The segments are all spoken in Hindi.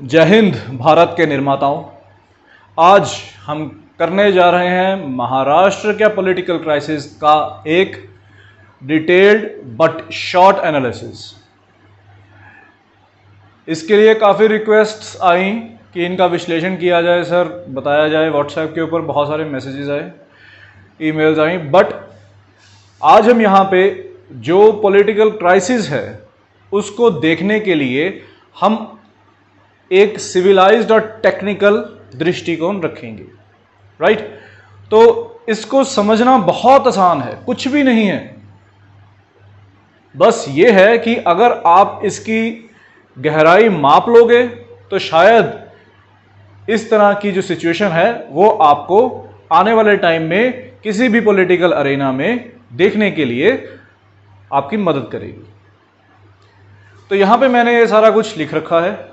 जय हिंद भारत के निर्माताओं। आज हम करने जा रहे हैं महाराष्ट्र के पॉलिटिकल क्राइसिस का एक डिटेल्ड बट शॉर्ट एनालिसिस। इसके लिए काफ़ी रिक्वेस्ट्स आई कि इनका विश्लेषण किया जाए, सर बताया जाए। व्हाट्सएप के ऊपर बहुत सारे मैसेजेस आए, ईमेल्स आई, बट आज हम यहाँ पे जो पॉलिटिकल क्राइसिस है उसको देखने के लिए हम एक सिविलाइज्ड और टेक्निकल दृष्टिकोण रखेंगे, राइट। तो इसको समझना बहुत आसान है, कुछ भी नहीं है। बस ये है कि अगर आप इसकी गहराई माप लोगे तो शायद इस तरह की जो सिचुएशन है वो आपको आने वाले टाइम में किसी भी पॉलिटिकल अरेना में देखने के लिए आपकी मदद करेगी। तो यहां पे मैंने ये सारा कुछ लिख रखा है।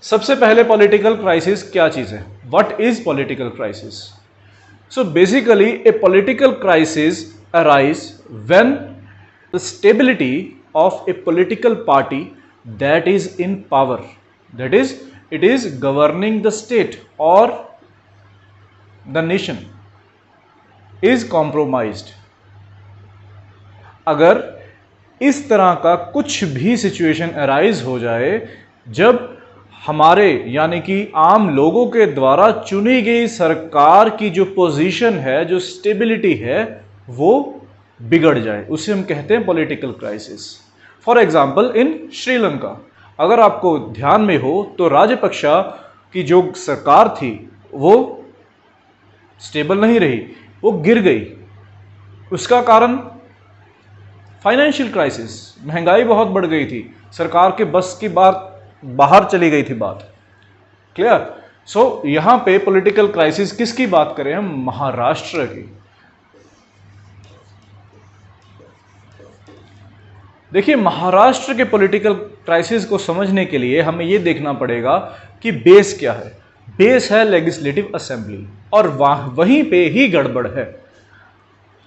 सबसे पहले पॉलिटिकल क्राइसिस क्या चीज है? What is political crisis? So basically A political crisis arise when the stability of A political party that is in power, that is it is governing the state और द नेशन इज कॉम्प्रोमाइज्ड। अगर इस तरह का कुछ भी सिचुएशन अराइज हो जाए जब हमारे यानी कि आम लोगों के द्वारा चुनी गई सरकार की जो पोजीशन है, जो स्टेबिलिटी है, वो बिगड़ जाए, उसे हम कहते हैं political crisis. For example in Sri Lanka, अगर आपको ध्यान में हो तो राजपक्षा की जो सरकार थी वो स्टेबल नहीं रही, वो गिर गई। उसका कारण फाइनेंशियल क्राइसिस, महंगाई बहुत बढ़ गई थी, सरकार के बस की बात बाहर चली गई थी बात। क्लियर? सो यहां पे पॉलिटिकल क्राइसिस किसकी बात करें हम? महाराष्ट्र की। देखिए, महाराष्ट्र के पॉलिटिकल क्राइसिस को समझने के लिए हमें यह देखना पड़ेगा कि बेस क्या है। बेस है लेजिस्लेटिव असेंबली, और वहीं पे ही गड़बड़ है,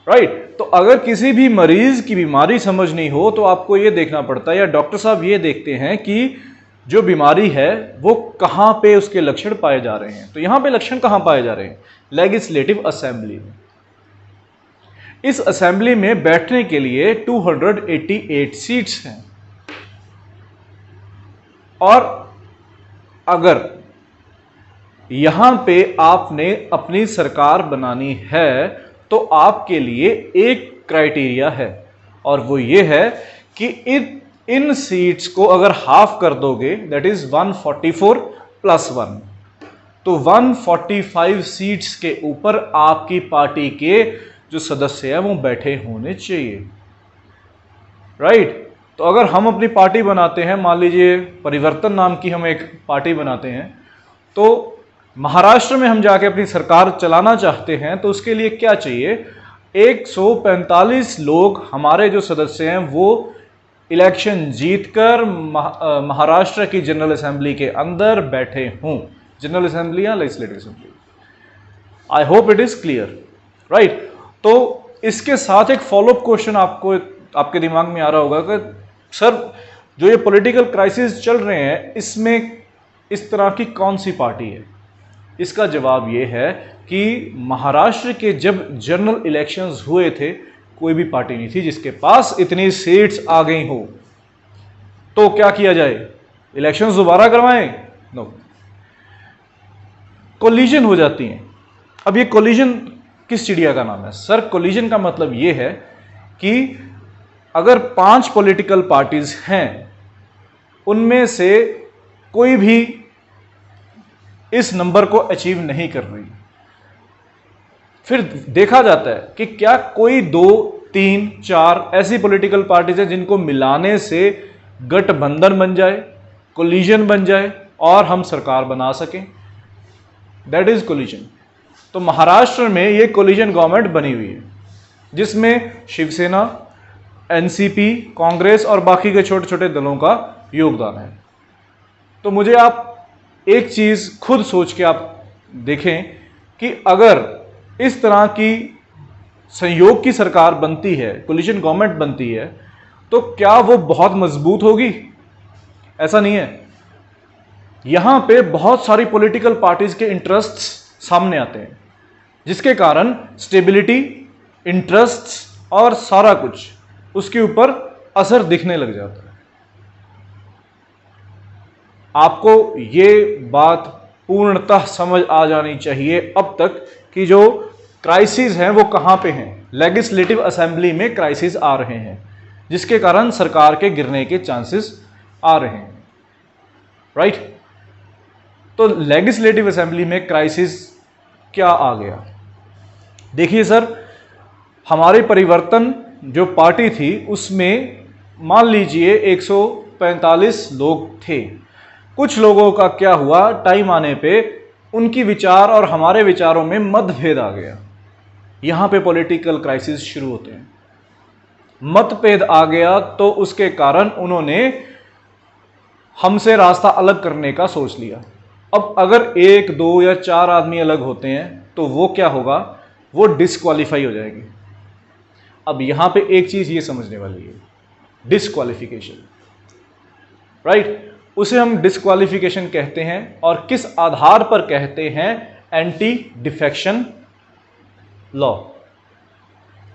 राइट। तो अगर किसी भी मरीज की बीमारी समझनी हो तो आपको यह देखना पड़ता है, या डॉक्टर साहब ये देखते हैं कि जो बीमारी है वो कहां पे उसके लक्षण पाए जा रहे हैं। तो यहां पे लक्षण कहां पाए जा रहे हैं? लेजिस्लेटिव असेंबली में। इस असेंबली में बैठने के लिए 288 सीट्स हैं, और अगर यहां पे आपने अपनी सरकार बनानी है तो आपके लिए एक क्राइटेरिया है, और वो ये है कि इन सीट्स को अगर हाफ कर दोगे, दैट इज 144 प्लस 1, तो 145 सीट्स के ऊपर आपकी पार्टी के जो सदस्य हैं वो बैठे होने चाहिए, राइट। तो अगर हम अपनी पार्टी बनाते हैं, मान लीजिए परिवर्तन नाम की हम एक पार्टी बनाते हैं, तो महाराष्ट्र में हम जाके अपनी सरकार चलाना चाहते हैं, तो उसके लिए क्या चाहिए? 145 लोग हमारे जो सदस्य हैं वो इलेक्शन जीतकर महाराष्ट्र की जनरल असेंबली के अंदर बैठे हों। जनरल असेंबली या legislative assembly. I hope it is clear, right. तो इसके साथ एक फॉलोअप क्वेश्चन आपको आपके दिमाग में आ रहा होगा कि सर जो ये पॉलिटिकल क्राइसिस चल रहे हैं इसमें इस तरह की कौन सी पार्टी है? इसका जवाब ये है कि महाराष्ट्र के जब जनरल इलेक्शंस हुए थे, कोई भी पार्टी नहीं थी जिसके पास इतनी सीट्स आ गई हो। तो क्या किया जाए? इलेक्शंस दोबारा करवाएं? नो, कोलिजन हो जाती हैं। अब ये कोलिजन किस चिड़िया का नाम है? सर कोलिजन का मतलब ये है कि अगर 5 पॉलिटिकल पार्टीज हैं, उनमें से कोई भी इस नंबर को अचीव नहीं कर रही, फिर देखा जाता है कि क्या कोई 2, 3, 4 ऐसी पॉलिटिकल पार्टीज हैं जिनको मिलाने से गठबंधन बन जाए, कोलिजन बन जाए और हम सरकार बना सकें। That is collision. तो महाराष्ट्र में ये कोलिजन गवर्नमेंट बनी हुई है जिसमें शिवसेना, एनसीपी, कांग्रेस और बाकी के छोटे छोटे दलों का योगदान है। तो मुझे आप एक चीज खुद सोच के आप देखें कि अगर इस तरह की संयोग की सरकार बनती है, कोलिजन गवर्नमेंट बनती है, तो क्या वो बहुत मजबूत होगी? ऐसा नहीं है। यहां पे बहुत सारी पॉलिटिकल पार्टीज के इंटरेस्ट्स सामने आते हैं, जिसके कारण स्टेबिलिटी, इंटरेस्ट्स और सारा कुछ उसके ऊपर असर दिखने लग जाता है। आपको ये बात पूर्णतः समझ आ जानी चाहिए अब तक कि जो क्राइसिस हैं वो कहां पे हैं। लेजिस्लेटिव असेंबली में क्राइसिस आ रहे हैं, जिसके कारण सरकार के गिरने के चांसेस आ रहे हैं, राइट। तो लेजिस्लेटिव असेंबली में क्राइसिस क्या आ गया? देखिए सर, हमारी परिवर्तन जो पार्टी थी उसमें मान लीजिए 145 लोग थे। कुछ लोगों का क्या हुआ, टाइम आने पे उनकी विचार और हमारे विचारों में मतभेद आ गया। यहां पे पॉलिटिकल क्राइसिस शुरू होते हैं। मतभेद आ गया तो उसके कारण उन्होंने हमसे रास्ता अलग करने का सोच लिया। अब अगर 1, 2 या 4 आदमी अलग होते हैं तो वो क्या होगा, वो डिस्क्वालीफाई हो जाएंगे। अब यहां पे एक चीज ये समझने वाली है, डिस्क्वालिफिकेशन, राइट। उसे हम डिस्क्वालिफिकेशन कहते हैं। और किस आधार पर कहते हैं? Anti defection law,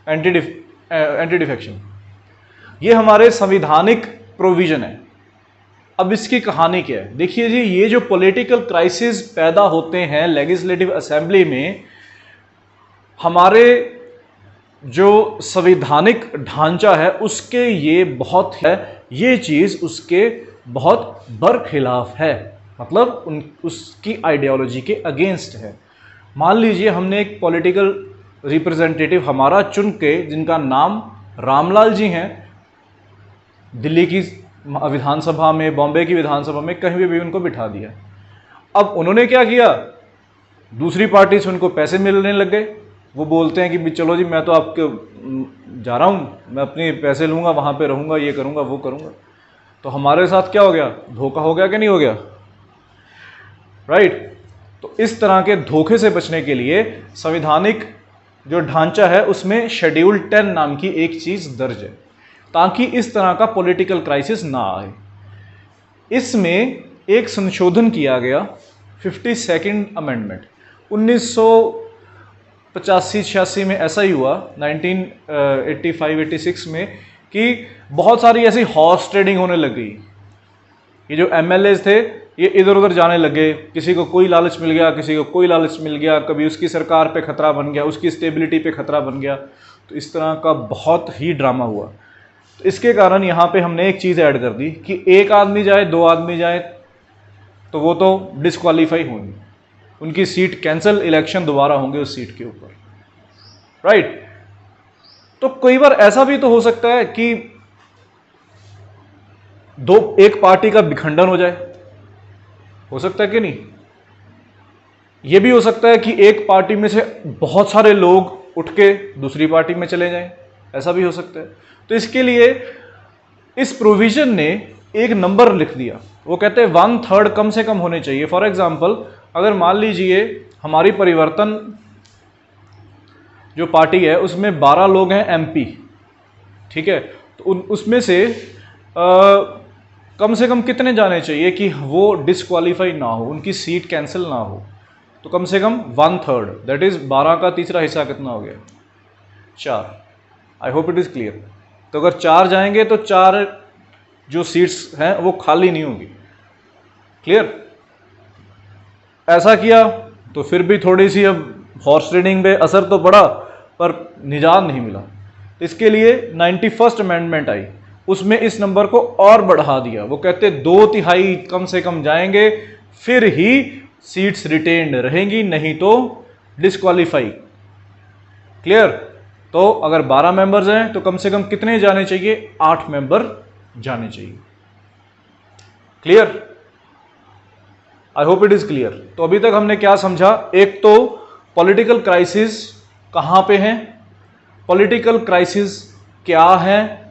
anti defection. ये हमारे संवैधानिक प्रोविजन है। अब इसकी कहानी क्या है? देखिए जी, ये जो पॉलिटिकल क्राइसिस पैदा होते हैं लेजिस्लेटिव असेंबली में, हमारे जो संवैधानिक ढांचा है उसके ये बहुत है, ये चीज उसके बहुत बरखिलाफ है, मतलब उसकी आइडियोलॉजी के अगेंस्ट है। मान लीजिए हमने एक पॉलिटिकल रिप्रेजेंटेटिव हमारा चुन के, जिनका नाम रामलाल जी हैं, दिल्ली की विधानसभा में, बॉम्बे की विधानसभा में, कहीं भी उनको बिठा दिया। अब उन्होंने क्या किया, दूसरी पार्टी से उनको पैसे मिलने लग गए। वो बोलते हैं कि चलो जी मैं तो आपके जा रहा हूँ, मैं अपने पैसे लूँगा, वहाँ पे रहूँगा, ये करूँगा, वो करूँगा। तो हमारे साथ क्या हो गया, धोखा हो गया कि नहीं हो गया, राइट। तो इस तरह के धोखे से बचने के लिए संवैधानिक जो ढांचा है उसमें शेड्यूल 10 नाम की एक चीज दर्ज है, ताकि इस तरह का पॉलिटिकल क्राइसिस ना आए। इसमें एक संशोधन किया गया, 52nd अमेंडमेंट 1985-86 में ऐसा ही हुआ, 1985-86 में, कि बहुत सारी ऐसी हॉर्स ट्रेडिंग होने लग गई। ये जो एमएलएज थे ये इधर उधर जाने लगे, किसी को कोई लालच मिल गया, किसी को कोई लालच मिल गया, कभी उसकी सरकार पे खतरा बन गया, उसकी स्टेबिलिटी पे खतरा बन गया। तो इस तरह का बहुत ही ड्रामा हुआ। तो इसके कारण यहाँ पे हमने एक चीज़ ऐड कर दी कि एक आदमी जाए, 2 आदमी जाए तो वो तो डिस्क्वालीफाई होंगे, उनकी सीट कैंसिल, इलेक्शन दोबारा होंगे उस सीट के ऊपर, राइट। तो कई बार ऐसा भी तो हो सकता है कि एक पार्टी का विखंडन हो सकता है कि नहीं? यह भी हो सकता है कि एक पार्टी में से बहुत सारे लोग उठ के दूसरी पार्टी में चले जाएं, ऐसा भी हो सकता है। तो इसके लिए इस प्रोविजन ने एक नंबर लिख दिया, वो कहते हैं 1/3 कम से कम होने चाहिए। फॉर एग्जाम्पल, अगर मान लीजिए हमारी परिवर्तन जो पार्टी है उसमें 12 लोग हैं एमपी, ठीक है, तो उसमें से कम से कम कितने जाने चाहिए कि वो डिस्क्वालीफाई ना हो, उनकी सीट कैंसिल ना हो? तो कम से कम 1/3, दैट इज 12 का तीसरा हिस्सा कितना हो गया, 4। I hope it is clear. तो अगर 4 जाएंगे तो 4 जो सीट्स हैं वो खाली नहीं होगी, क्लियर। ऐसा किया तो फिर भी थोड़ी सी अब हॉर्स ट्रेडिंग पे असर तो पड़ा, पर निजात नहीं मिला। इसके लिए 91st अमेंडमेंट आई, उसमें इस नंबर को और बढ़ा दिया। वो कहते 2/3 कम से कम जाएंगे, फिर ही सीट्स रिटेन्ड रहेंगी, नहीं तो डिस्क्वालीफाई, क्लियर। तो अगर 12 मेंबर्स हैं तो कम से कम कितने जाने चाहिए, 8 मेंबर जाने चाहिए, clear. I hope it is clear. तो अभी तक हमने क्या समझा, एक तो पॉलिटिकल क्राइसिस कहां पे है, पॉलिटिकल क्राइसिस क्या है,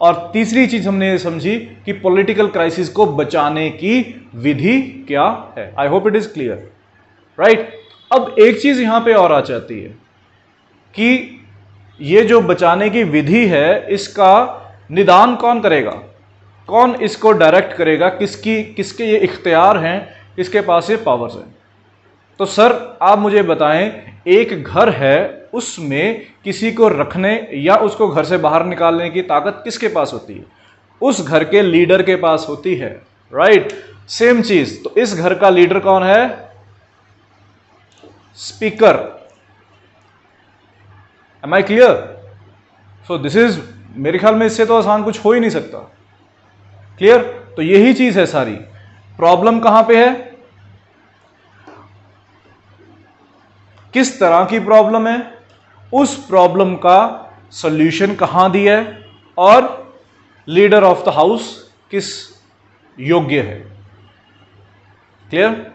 और तीसरी चीज हमने ये समझी कि पॉलिटिकल क्राइसिस को बचाने की विधि क्या है। I hope it is clear, right. अब एक चीज यहां पे और आ जाती है कि ये जो बचाने की विधि है इसका निदान कौन करेगा। कौन इसको डायरेक्ट करेगा, किसके ये इख्तियार हैं, किसके पास ये पावर्स हैं। तो सर आप मुझे बताएं, एक घर है, उसमें किसी को रखने या उसको घर से बाहर निकालने की ताकत किसके पास होती है? उस घर के लीडर के पास होती है, राइट। सेम चीज, तो इस घर का लीडर कौन है? Speaker. Am I clear? So this is, मेरे ख्याल में इससे तो आसान कुछ हो ही नहीं सकता। क्लियर? तो यही चीज है सारी। प्रॉब्लम कहां पे है, किस तरह की प्रॉब्लम है, उस प्रॉब्लम का सॉल्यूशन कहां दिया है, और लीडर ऑफ द हाउस किस योग्य है। क्लियर?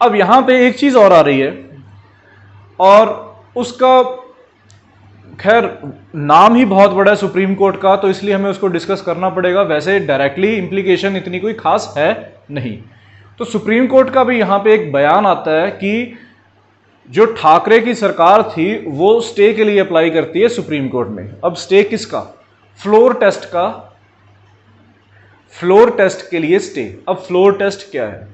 अब यहां पे एक चीज और आ रही है, और उसका खैर नाम ही बहुत बड़ा है सुप्रीम कोर्ट का, तो इसलिए हमें उसको डिस्कस करना पड़ेगा। वैसे डायरेक्टली इंप्लीकेशन इतनी कोई खास है नहीं। तो सुप्रीम कोर्ट का भी यहां पे एक बयान आता है कि जो ठाकरे की सरकार थी वो स्टे के लिए अप्लाई करती है सुप्रीम कोर्ट में। अब स्टे किसका? फ्लोर टेस्ट का, फ्लोर टेस्ट के लिए स्टे। अब फ्लोर टेस्ट क्या है?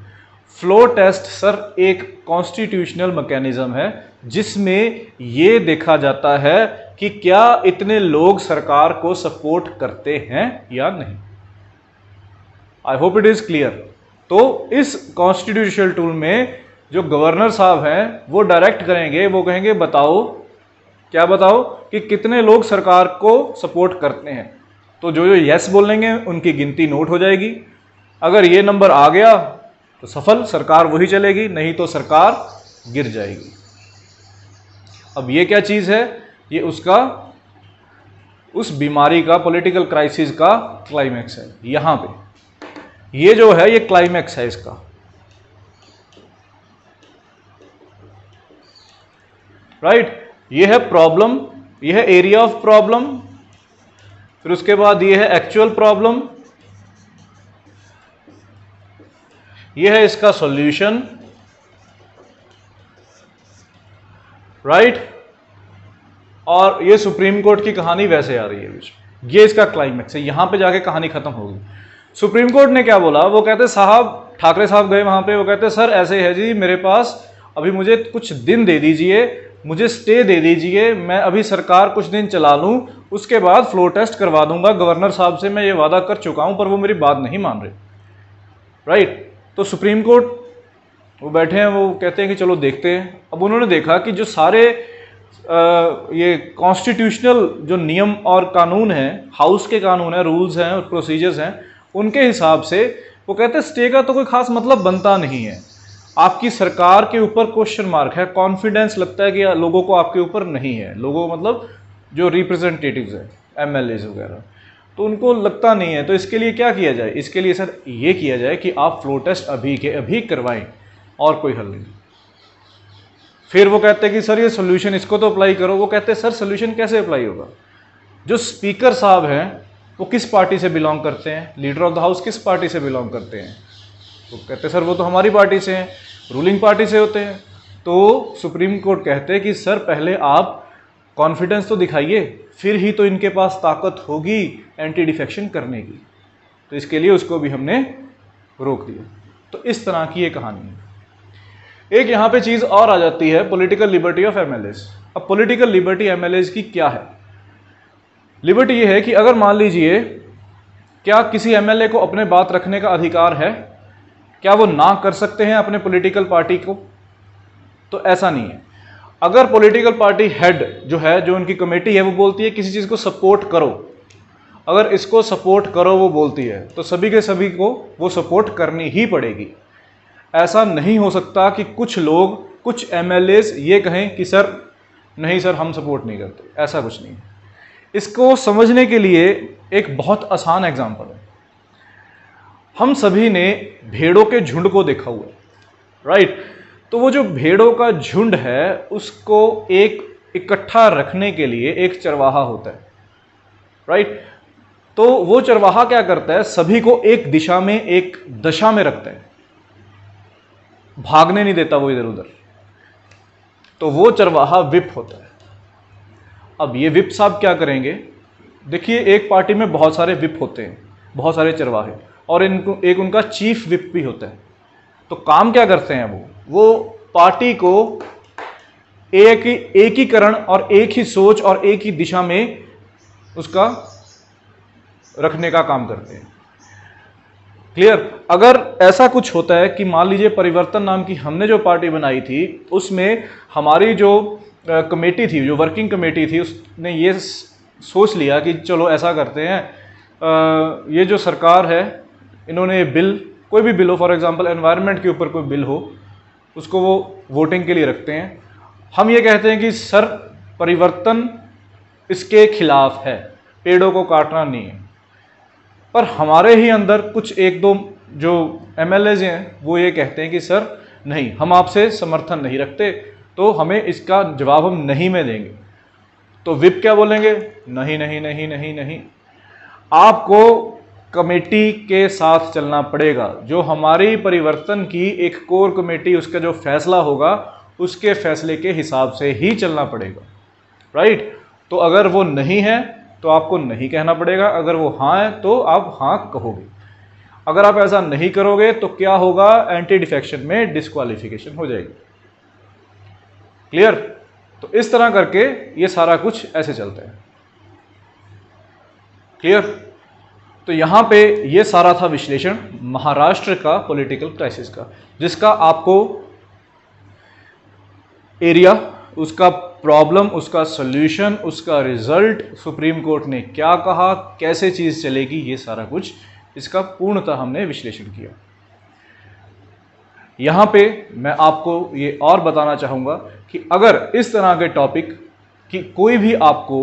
फ्लोर टेस्ट सर एक कॉन्स्टिट्यूशनल मैकेनिज्म है जिसमें यह देखा जाता है कि क्या इतने लोग सरकार को सपोर्ट करते हैं या नहीं। I hope it is clear. तो इस कॉन्स्टिट्यूशनल टूल में जो गवर्नर साहब हैं वो डायरेक्ट करेंगे, वो कहेंगे बताओ, क्या बताओ कि कितने लोग सरकार को सपोर्ट करते हैं। तो जो जो यस बोलेंगे उनकी गिनती नोट हो जाएगी। अगर ये नंबर आ गया तो सफल, सरकार वही चलेगी, नहीं तो सरकार गिर जाएगी। अब ये क्या चीज है? ये उसका, उस बीमारी का, पॉलिटिकल क्राइसिस का क्लाइमैक्स है। यहां पे ये जो है ये क्लाइमैक्स है इसका, राइट। ये है प्रॉब्लम, ये है एरिया ऑफ प्रॉब्लम, फिर उसके बाद ये है एक्चुअल प्रॉब्लम, ये है इसका सॉल्यूशन, राइट। और ये सुप्रीम कोर्ट की कहानी वैसे आ रही है बीच में, ये इसका क्लाइमैक्स है। यहां पे जाके कहानी खत्म होगी। सुप्रीम कोर्ट ने क्या बोला? वो कहते साहब, ठाकरे साहब गए वहां पे, वो कहते सर ऐसे है जी, मेरे पास अभी मुझे कुछ दिन दे दीजिए, मुझे स्टे दे दीजिए, मैं अभी सरकार कुछ दिन चला लूं, उसके बाद फ्लोर टेस्ट करवा दूंगा। गवर्नर साहब से मैं ये वादा कर चुका हूं, पर वो मेरी बात नहीं मान रहे, राइट। तो सुप्रीम कोर्ट वो बैठे हैं, वो कहते हैं कि चलो देखते हैं। अब उन्होंने देखा कि जो सारे ये कॉन्स्टिट्यूशनल जो नियम और कानून हैं, हाउस के कानून हैं, रूल्स हैं और प्रोसीजर्स हैं, उनके हिसाब से वो कहते हैं स्टे का तो कोई खास मतलब बनता नहीं है। आपकी सरकार के ऊपर क्वेश्चन मार्क है, कॉन्फिडेंस लगता है कि लोगों को आपके ऊपर नहीं है। लोगों मतलब जो रिप्रेजेंटेटिव्स हैं, एमएलएज वगैरह, तो उनको लगता नहीं है। तो इसके लिए क्या किया जाए? इसके लिए सर ये किया जाए कि आप फ्लोर टेस्ट अभी के अभी करवाएं, और कोई हल नहीं। फिर वो कहते हैं कि सर ये सोल्यूशन इसको तो अप्लाई करो। वो कहते हैं सर सोल्यूशन कैसे अप्लाई होगा? जो स्पीकर साहब हैं वो किस पार्टी से बिलोंग करते हैं? लीडर ऑफ द हाउस किस पार्टी से बिलोंग करते हैं? तो कहते सर वो तो हमारी पार्टी से हैं, रूलिंग पार्टी से होते हैं। तो सुप्रीम कोर्ट कहते हैं कि सर पहले आप कॉन्फिडेंस तो दिखाइए, फिर ही तो इनके पास ताकत होगी एंटी डिफेक्शन करने की। तो इसके लिए उसको भी हमने रोक दिया। तो इस तरह की ये कहानी है। एक यहां पे चीज और आ जाती है, पॉलिटिकल लिबर्टी ऑफ एमएलएस। अब पॉलिटिकल लिबर्टी एमएलएस की क्या है? लिबर्टी ये है कि अगर मान लीजिए, क्या किसी एमएलए को अपने बात रखने का अधिकार है? क्या वो ना कर सकते हैं अपने पॉलिटिकल पार्टी को? तो ऐसा नहीं है। अगर पॉलिटिकल पार्टी हेड जो है, जो उनकी कमेटी है, वो बोलती है किसी चीज को सपोर्ट करो, अगर इसको सपोर्ट करो वो बोलती है, तो सभी के सभी को वो सपोर्ट करनी ही पड़ेगी। ऐसा नहीं हो सकता कि कुछ लोग, कुछ एमएलएस ये कहें कि सर नहीं सर हम सपोर्ट नहीं करते। ऐसा कुछ नहीं है। इसको समझने के लिए एक बहुत आसान एग्जांपल है। हम सभी ने भेड़ों के झुंड को देखा हुआ है, राइट। तो वो जो भेड़ों का झुंड है उसको एक इकट्ठा रखने के लिए एक चरवाहा होता है, राइट। तो वो चरवाहा क्या करता है? सभी को एक दिशा में, एक दशा में रखता है, भागने नहीं देता वो इधर उधर। तो वो चरवाहा विप होता है। अब ये विप साहब क्या करेंगे? देखिए एक पार्टी में बहुत सारे विप होते हैं, बहुत सारे चरवाहे, और इनको एक उनका चीफ विप भी होता है। तो काम क्या करते हैं वो पार्टी को एकीकरण और एक ही सोच और एक ही दिशा में उसका रखने का काम करते हैं। क्लियर? अगर ऐसा कुछ होता है कि मान लीजिए परिवर्तन नाम की हमने जो पार्टी बनाई थी, उसमें हमारी जो कमेटी थी, जो वर्किंग कमेटी थी, उसने ये सोच लिया कि चलो ऐसा करते हैं, ये जो सरकार है इन्होंने बिल, कोई भी बिल हो, फॉर एग्जांपल एनवायरनमेंट के ऊपर कोई बिल हो, उसको वो वोटिंग के लिए रखते हैं। हम ये कहते हैं कि सर परिवर्तन इसके खिलाफ है, पेड़ों को काटना नहीं है। पर हमारे ही अंदर कुछ एक दो जो एमएलएज हैं वो ये कहते हैं कि सर नहीं, हम आपसे समर्थन नहीं रखते, तो हमें इसका जवाब हम नहीं में देंगे। तो विप क्या बोलेंगे? नहीं नहीं नहीं नहीं नहीं, आपको कमेटी के साथ चलना पड़ेगा। जो हमारी परिवर्तन की एक कोर कमेटी, उसका जो फैसला होगा उसके फैसले के हिसाब से ही चलना पड़ेगा, राइट? तो अगर वो नहीं है तो आपको नहीं कहना पड़ेगा, अगर वो हाँ है तो आप हाँ कहोगे। अगर आप ऐसा नहीं करोगे तो क्या होगा? एंटी डिफेक्शन में डिस्क्वालिफिकेशन हो जाएगी। क्लियर? तो इस तरह करके ये सारा कुछ ऐसे चलता है। क्लियर? तो यहां पे ये सारा था विश्लेषण महाराष्ट्र का पॉलिटिकल क्राइसिस का, जिसका आपको एरिया, उसका प्रॉब्लम, उसका सॉल्यूशन, उसका रिजल्ट, सुप्रीम कोर्ट ने क्या कहा, कैसे चीज चलेगी, ये सारा कुछ इसका पूर्णतः हमने विश्लेषण किया। यहां पे मैं आपको ये और बताना चाहूंगा कि अगर इस तरह के टॉपिक की कोई भी आपको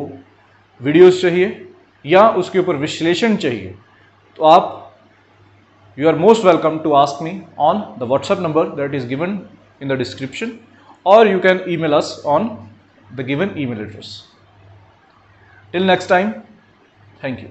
वीडियोस चाहिए या उसके ऊपर विश्लेषण चाहिए, तो आप you are most welcome to ask me on the WhatsApp number that is given in the description, or you can email us on the given email address. Till next time, thank you.